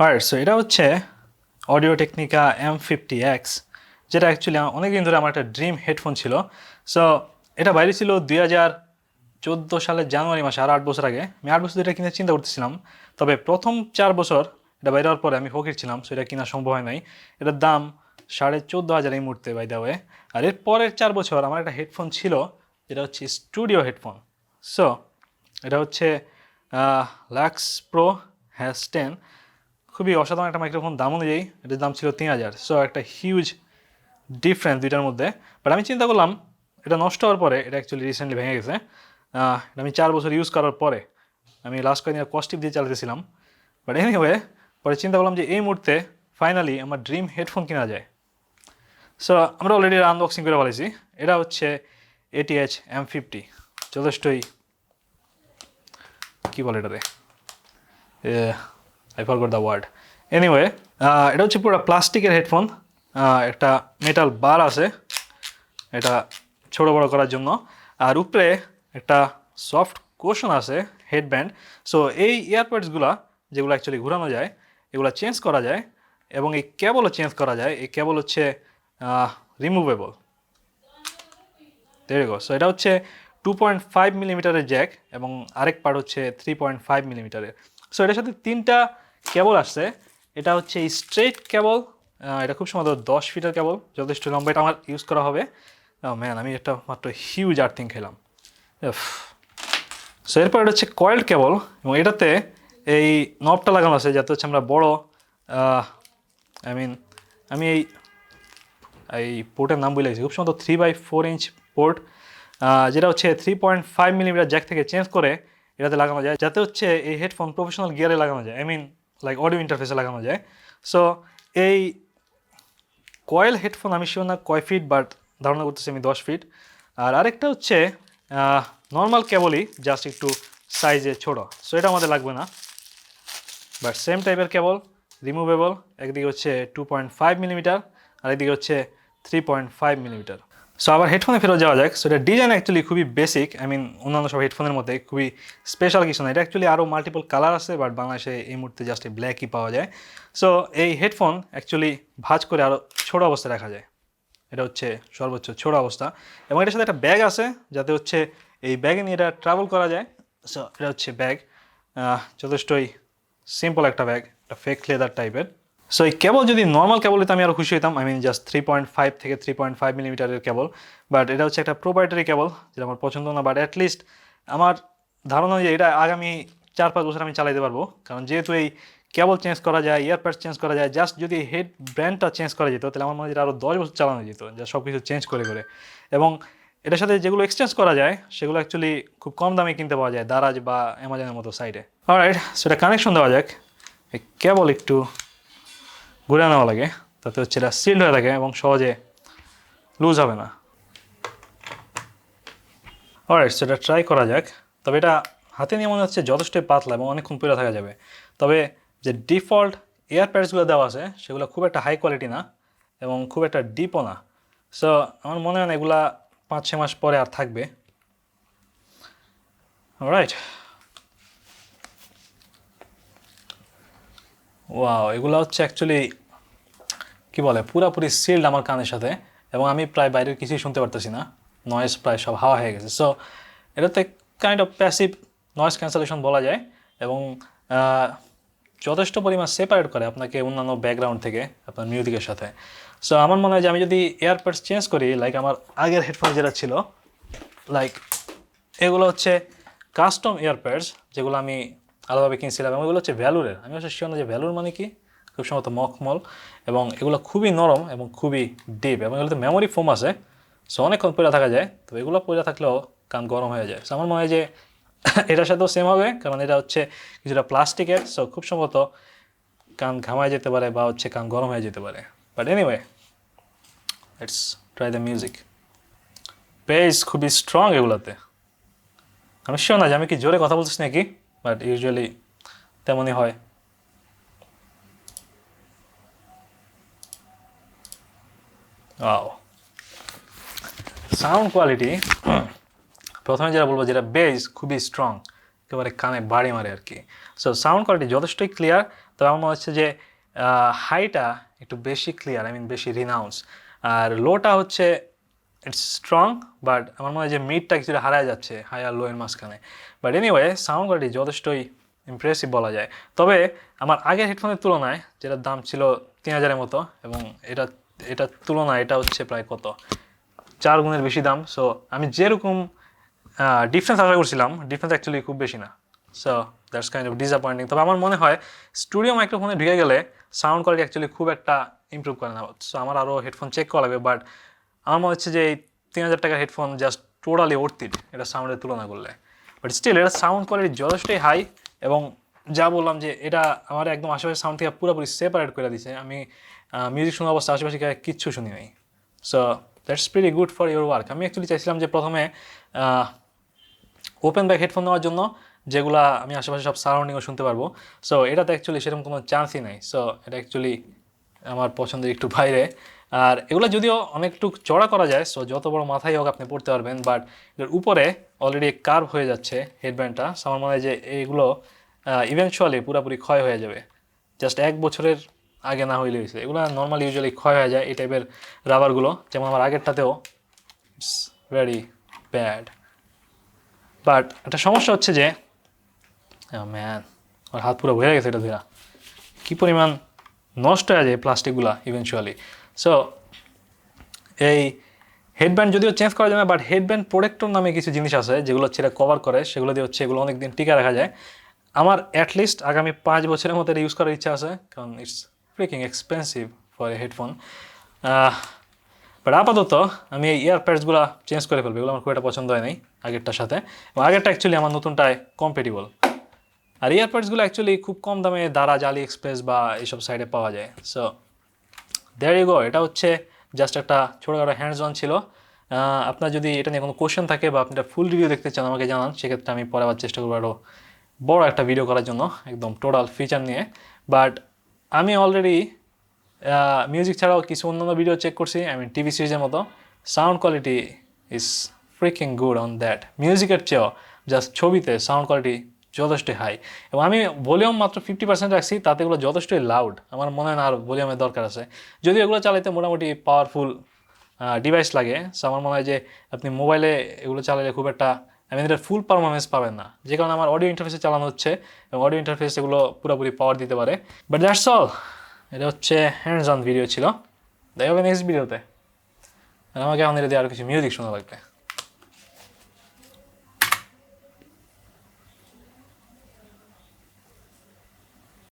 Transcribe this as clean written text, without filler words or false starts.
Alright, so এটা হচ্ছে Audio-Technica M50X, যেটা অ্যাকচুয়ালি অনেক দিন ধরে আমার একটা ড্রিম হেডফোন ছিল। সো এটা বাইরে ছিল 2014 সালের জানুয়ারি মাসে, আর 8 বছর আগে। আমি 8 বছর এটা কিনে চিন্তা করতেছিলাম, তবে প্রথম 4 বছর এটা বাইরে হওয়ার পরে আমি ফকির ছিলাম, সো এটা কেনা সম্ভব হয় নাই। এটার দাম 14,500 এই মুহূর্তে, বাই দ্য ওয়ে। আর এর পরের 4 বছর আমার একটা হেডফোন ছিল, যেটা হচ্ছে স্টুডিও হেডফোন। সো এটা হচ্ছে লাক্স প্রো হ্যাশ 10, খুবই অসাধারণ একটা মাইক্রোফোন। দাম অনুযায়ী এটার দাম ছিল 3,000। সো একটা হিউজ ডিফারেন্স দুইটার মধ্যে। বাট আমি চিন্তা করলাম, এটা নষ্ট হওয়ার পরে, এটা অ্যাকচুয়ালি রিসেন্টলি ভেঙে গেছে, এটা আমি 4 বছর ইউজ করার পরে আমি লাস্ট কয়েকদিন কস্টিপ দিয়ে চালাতেছিলাম। বাট এনিওয়ে, পরে চিন্তা করলাম যে এই মুহূর্তে ফাইনালি আমার ড্রিম হেডফোন কেনা যায়। সো আমরা অলরেডি আনবক্সিং করে ফেলেছি। এটা হচ্ছে ATH M50, যথেষ্টই কী বলে এটাতে, I forgot the word. Anyway, এটা হচ্ছে পুরো প্লাস্টিকের হেডফোন, একটা মেটাল বার আছে এটা ছোট বড় করার জন্য, আর উপরে একটা সফট কোশন আছে, হেডব্যান্ড। সো এই ইয়ারবাডসগুলা যেগুলো অ্যাকচুয়ালি ঘোরানো যায়, এগুলো চেঞ্জ করা যায়, এবং এই কেবলও চেঞ্জ করা যায়। এই কেবল হচ্ছে রিমুভেবল। দেরি গো। সো এটা হচ্ছে 2.5 মিলিমিটারের জ্যাক, এবং আরেক পার্ট হচ্ছে 3.5 মিলিমিটারের। সো এটার সাথে 3টা কেবল আসছে। এটা হচ্ছে স্ট্রেট কেবল, এটা খুব সম্ভবত 10 ফিটের কেবল, যথেষ্ট লম্বা। এটা আমার ইউজ করা হবে। ম্যান, আমি একটা মাত্র হিউজ আর্থিং খেলাম। সো এরপর এটা হচ্ছে কয়েলড কেবল, এবং এটাতে এই নবটা লাগানো আছে যাতে হচ্ছে আমরা বড়, আমি এই পোর্টের নাম বলে গেছি, খুব সম্ভবত 3/4 ইঞ্চ পোর্ট, যেটা হচ্ছে 3.5 মিলিমিটার জ্যাক থেকে চেঞ্জ করে এটাতে লাগানো যায়, যাতে হচ্ছে এই হেডফোন প্রফেশনাল গিয়ারে লাগানো যায়, লাইক অডিও ইন্টারফেসে লাগানো যায়। সো এই কয়েল হেডফোন আমি শিওর না কয় ফিট, বাট ধারণা করতেছি আমি 10 ফিট। আর আরেকটা হচ্ছে নর্মাল কেবলই, জাস্ট একটু সাইজে ছোট। সো এটা আমাদের লাগবে না, বাট সেম টাইপের কেবল, রিমুভেবল। একদিকে হচ্ছে 2.5 মিলিমিটার, আর একদিকে হচ্ছে 3.5 মিলিমিটার। সো আবার হেডফোনে ফেরত যাওয়া যাক। সো এটা ডিজাইন অ্যাকচুয়ালি খুবই বেসিক, অন্যান্য সব হেডফোনের মধ্যে খুবই স্পেশাল কিছু না। এটা অ্যাকচুয়ালি আরও মাল্টিপল কালার আছে, বাট বাংলাদেশে এই মুহূর্তে জাস্ট ব্ল্যাকই পাওয়া যায়। সো এই হেডফোন অ্যাকচুয়ালি ভাঁজ করে আরও ছোটো অবস্থায় রাখা যায়। এটা হচ্ছে সর্বোচ্চ ছোটো অবস্থা, এবং এটার সাথে একটা ব্যাগ আছে, যাতে হচ্ছে এই ব্যাগে নিয়ে এটা ট্রাভেল করা যায়। সো এটা হচ্ছে ব্যাগ, যথেষ্টই সিম্পল একটা ব্যাগ, একটা ফেক লেদার টাইপের। সো এই কেবল যদি নর্মাল কেবল হতো আমি আরও খুশি হতাম, জাস্ট 3.5 থেকে 3.5 মিলিমিটারের কেবল। বাট এটা হচ্ছে একটা প্রোপ্রাইটারি কেবল, যেটা আমার পছন্দ না। বাট অ্যাটলিস্ট আমার ধারণা যে এটা আগামী 4-5 বছর আমি চালাতে পারবো, কারণ যেহেতু এই কেবল চেঞ্জ করা যায়, ইয়ারপ্যাডস চেঞ্জ করা যায়, জাস্ট যদি হেড ব্র্যান্ডটা চেঞ্জ করা যেত, তাহলে আমার মনে হয় এটা আরও 10 বছর চালানো যেত, যা সব কিছু চেঞ্জ করে করে। এবং এটার সাথে যেগুলো এক্সচেঞ্জ করা যায়, সেগুলো অ্যাকচুয়ালি খুব কম দামে কিনতে পাওয়া যায় দারাজ বা অ্যামাজনের মতো সাইটে। অলরাইট, সেটা কানেকশন দেওয়া যাক। এই কেবল একটু ঘুরে নেওয়া লাগে, তাতে হচ্ছে এটা সিল্ড হয়ে থাকে এবং সহজে লুজ হবে না। অলরাইট, সেটা ট্রাই করা যাক। তবে এটা হাতে নিয়ে মনে হচ্ছে যথেষ্টই পাতলা এবং অনেকক্ষণ পরে থাকা যাবে। তবে যে ডিফল্ট এয়ারপ্যাডসগুলো দেওয়া আছে, সেগুলো খুব একটা হাই কোয়ালিটি না, এবং খুব একটা ডিপও না। সো আমার মনে হয় না এগুলা 5-6 মাস পরে আর থাকবে। অলরাইট, ওয়াও, এগুলো হচ্ছে অ্যাকচুয়ালি কী বলে, পুরাপুরি সিল্ড আমার কানের সাথে, এবং আমি প্রায় বাইরের কিছুই শুনতে পারতেছি না। নয়েজ প্রায় সব হাওয়া হয়ে গেছে। সো এটাতে kind of passive noise cancellation বলা যায়, এবং যথেষ্ট পরিমাণ সেপারেট করে আপনাকে অন্যান্য ব্যাকগ্রাউন্ড থেকে আপনার মিউজিকের সাথে। সো আমার মনে হয় যে আমি যদি এয়ারপ্যাডস চেঞ্জ করি, লাইক আমার আগের হেডফোন যেটা ছিল, লাইক এগুলো হচ্ছে কাস্টম এয়ারপ্যাডস, যেগুলো আমি আলাদাভাবে কিনছিলাম, এবং এগুলো হচ্ছে ভ্যালুরের। আমি অবশ্যই শিওর না যে ভ্যালুর মানে কি, খুব সম্ভবত মখমল, এবং এগুলো খুবই নরম এবং খুবই ডিপ, এবং এগুলোতে মেমোরি ফোম আছে। সো অনেকক্ষণ পরে থাকা যায়, তো এগুলো পরে থাকলেও কান গরম হয়ে যায়। সো আমার মনে হয় যে এটার সাথেও সেম হবে, কারণ এটা হচ্ছে কিছুটা প্লাস্টিকের। সো খুব সম্ভবত কান ঘামায় যেতে পারে বা হচ্ছে কান গরম হয়ে যেতে পারে। But anyway, let's try the music. Base খুবই স্ট্রং এগুলোতে। আমি শিওর না যে আমি কি জোরে কথা বলতেছি নাকি, বাট ইউজুয়ালি তেমনই হয়। সাউন্ড কোয়ালিটি প্রথমে যেটা বলবো, যেটা বেস খুবই স্ট্রং, একেবারে কানে বাড়ি মারে আর কি। সো সাউন্ড কোয়ালিটি যথেষ্টই ক্লিয়ার, তবে আমার মনে হচ্ছে যে হাইটা একটু বেশি ক্লিয়ার, আই মিন বেশি রিনাউন্স, আর লোটা হচ্ছে ইটস স্ট্রং, বাট আমার মনে হয় যে মিডটা কিছুটা হারায় যাচ্ছে হাই আর লো এর মাঝখানে। বাট এনিওয়ে সাউন্ড কোয়ালিটি যথেষ্টই ইমপ্রেসিভ বলা যায়। তবে আমার আগের হেডফোনের তুলনায়, যেটার দাম ছিল 3000-এর মতো, এবং এটার তুলনায় এটা হচ্ছে প্রায় কত 4 গুণের বেশি দাম। সো আমি যেরকম ডিফারেন্স আশা করছিলাম, ডিফারেন্স অ্যাকচুয়ালি খুব বেশি না। So that's kind of disappointing. তবে আমার মনে হয় স্টুডিও মাইক্রোফোনে ঢুকে গেলে সাউন্ড কোয়ালিটি অ্যাকচুয়ালি খুব একটা ইমপ্রুভ করে না। সো আমার আরও হেডফোন চেক করা লাগবে, বাট আমার মনে হচ্ছে যে এই 3000 টাকার হেডফোন জাস্ট টোটালি অর্থিট এটা সাউন্ডের তুলনা করলে। বাট স্টিল এটা সাউন্ড কোয়ালিটি যথেষ্টই হাই, এবং যা বললাম যে এটা আমার একদম আশেপাশের সাউন্ড থেকে পুরোপুরি সেপারেট করে দিছে। আমি মিউজিক শোনা অবস্থা আশেপাশে কিচ্ছু শুনি নাই। So that's pretty good for your work. আমি অ্যাকচুয়ালি চাইছিলাম যে প্রথমে ওপেন ব্যাক হেডফোন নেওয়ার জন্য, যেগুলা আমি আশেপাশে সব সারাউন্ডিংও শুনতে পারবো। সো এটাতে অ্যাকচুয়ালি সেরকম কোনো চান্সই নাই। সো এটা অ্যাকচুয়ালি আমার পছন্দের একটু বাইরে। আর এগুলো যদিও অনেকটু চড়া করা যায়, সো যত বড় মাথায় হোক আপনি পড়তে পারবেন, বাট এর উপরে অলরেডি কার্ভ হয়ে যাচ্ছে হেডব্যান্ডটা। সো আমার মনে হয় যে এইগুলো ইভেনচুয়ালি পুরোপুরি ক্ষয় হয়ে যাবে, জাস্ট 1 বছরের আগে না হইলে হয়েছে। এগুলো নর্মালি ইউজুয়ালি ক্ষয় হয়ে যায় এই টাইপের রাবারগুলো, যেমন আমার আগেরটাতেও। It's very bad. বাট একটা সমস্যা হচ্ছে যে ম্যান আমার হাত পুরো হয়ে গেছে এটা ধরা, কী পরিমাণ নষ্ট হয়ে যায় প্লাস্টিকগুলা ইভেনচুয়ালি। সো এই হেডব্যান্ড যদিও চেঞ্জ করা যায় না, বাট হেডব্যান্ড প্রোটেক্টর নামে কিছু জিনিস আছে যেগুলো হচ্ছে এটা কভার করে, সেগুলো দিয়ে হচ্ছে এগুলো অনেক দিন টিকে রাখা যায়। আমার অ্যাটলিস্ট আগামী 5 বছরের মতো এটা ইউজ করার ইচ্ছা আছে, কারণ it's freaking expensive for a headphone. But আপাতত আমি এই ইয়ারপ্যাডসগুলো চেঞ্জ করে ফেলবো, এগুলো আমার খুব একটা পছন্দ হয় নাই আগেরটার সাথে, এবং আগেরটা অ্যাকচুয়ালি আমার নতুনটায় কম্পেটিবল। আর ইয়ারপ্যাডসগুলো অ্যাকচুয়ালি খুব কম দামে দারাজ, আলি এক্সপ্রেস বা এইসব সাইডে পাওয়া যায়। So there you go. এটা হচ্ছে জাস্ট একটা ছোটোখাটো হ্যান্ডস অন ছিল। আপনার যদি এটা নিয়ে কোনো কোশ্চেন থাকে বা আপনি ফুল রিভিউ দেখতে চান আমাকে জানান, সেক্ষেত্রে আমি পরে আবার চেষ্টা করবো আরও বড় একটা ভিডিও করার জন্য একদম টোটাল ফিচার নিয়ে। বাট আমি অলরেডি মিউজিক ছাড়াও কিছু অন্যান্য ভিডিও চেক করছি, আই মিন টিভি সিরিজের মতো। Sound quality is freaking good on that. মিউজিকের চেয়েও জাস্ট ছবিতে সাউন্ড কোয়ালিটি যথেষ্টই হাই, এবং আমি ভলিউম মাত্র 50% রাখছি, তাতে এগুলো যথেষ্টই লাউড। আমার মনে হয় না আর ভলিউমের দরকার আছে, যদিও এগুলো চালাইতে মোটামুটি পাওয়ারফুল ডিভাইস লাগে। সো আমার মনে হয় যে আপনি মোবাইলে এগুলো চালালে খুব একটা, আমি এটার ফুল পারফরমেন্স পাবেন না, যে কারণে আমার অডিও ইন্টারফেসে চালানো হচ্ছে, এবং অডিও ইন্টারফেস এগুলো পুরোপুরি পাওয়ার দিতে পারে। But that's all. এটা হচ্ছে হ্যান্ডস অন ভিডিও ছিল। দেখা হবে নেক্সট ভিডিওতে। আমাকে আমাদের দিয়ে আরও কিছু মিউজিক শোনা লাগবে।